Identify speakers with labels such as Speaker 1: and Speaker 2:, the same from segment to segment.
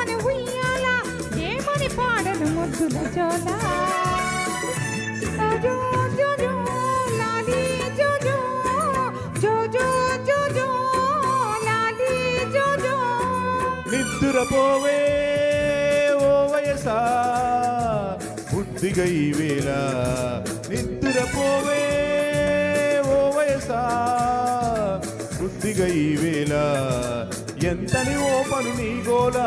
Speaker 1: ఊపని ఉయ్యాల ఏమని పాడను ముద్దుల జోల జో జో జో లాలి జో జో జో జో జో జో లాలి జో జో
Speaker 2: నిద్రపోవే ఓ వయసా బుద్ధిగా ఈ వేళ నిద్రపోవే ఓ వయసా బుద్ధిగా ఈ వేళ ఎంతని ఓపను నీ గోల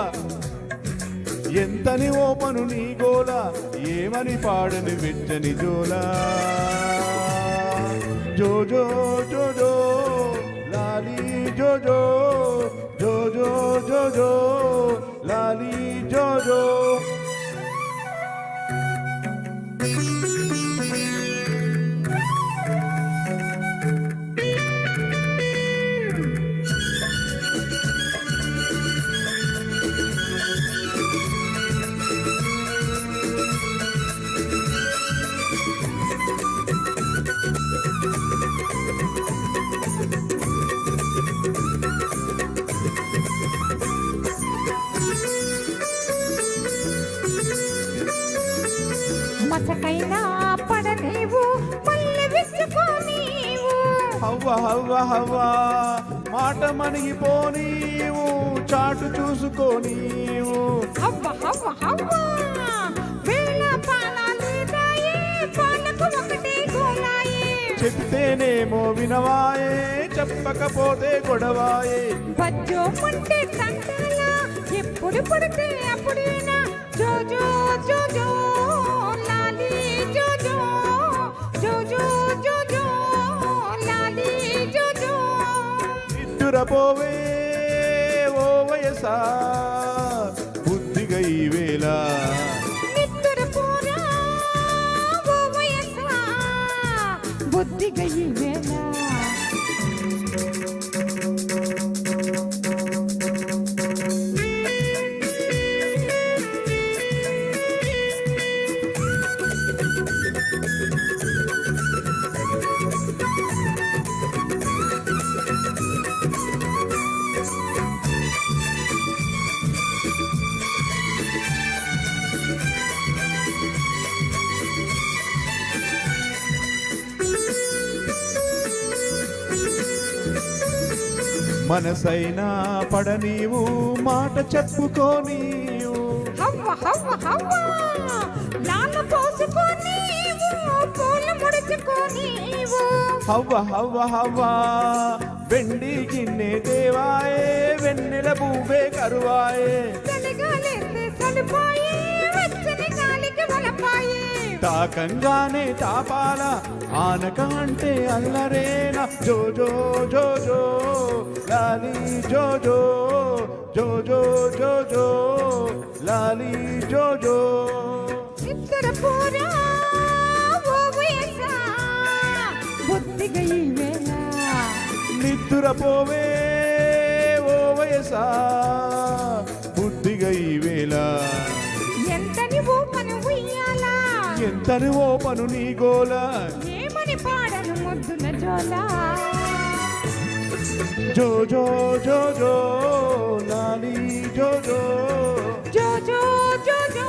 Speaker 2: ఎంతని ఓపను నీ గోల ఏమని పాడని వెచ్చని జోలా జో జో జో జో లాలి జో జో జో జో జో జో లాలి జో జో
Speaker 1: మసకైనా పడనేవు మళ్ళీ విచ్చుకోనీవు
Speaker 2: హవ్వ హవ్వ హవ్వ మాట మణిగిపోనీవు చాటు చూసుకోనీవు
Speaker 1: హవ్వ హవ్వ హవ్వ వేళ పాలాలేదాయే పాలకు ఒకటే గోలాయే
Speaker 2: చెప్తేనేమో వినవాయే చెప్పకపోతే గొడవాయే
Speaker 1: బజ్జో మంటే తంటాల ఎప్పుడు పడితే అప్పుడేనా జో జో జో జో లాలి జో జో జో జో జో జో లాలి జో జో
Speaker 2: నిద్రపోవే ఓ వయసా బుద్ధిగా ఈ వేళ
Speaker 1: నిద్రపోరా ఓ వయసా బుద్ధిగా ఈ వేళ
Speaker 2: మనసైనా పడనీవు మాట చెప్పుకోనీవు
Speaker 1: హవ్వ హవ్వ హవ్వ నాన్న పోసుకోనీవు పూలు ముడుచుకోనీవు
Speaker 2: హవ్వ హవ్వ హవ్వ వెండి గిన్నె దేవాయే వెన్నెల పువ్వే కరువాయే
Speaker 1: చలిగాలేస్తే సలిపాయే వెచ్చని గాలికి వలపాయే
Speaker 2: తాకంగానే తాపాల ఆనక అంటే అల్లరేనా జో జో జో జో లాలి జో జో జో జో జో జో లాలి జో జో
Speaker 1: నిద్రపోరా ఓ వయసా బుద్ధిగా ఈ వేళ
Speaker 2: నిద్రపోవే ఓ వయసా బుద్ధిగా ఈ వేళ
Speaker 1: ఎంతని ఊపను ఉయ్యాల
Speaker 2: ఎంతని ఓపను నీ గోల
Speaker 1: ఏమని పాడను ముద్దుల జోల
Speaker 2: జో జో జో జో లాలి జో జో
Speaker 1: జో జో జో జో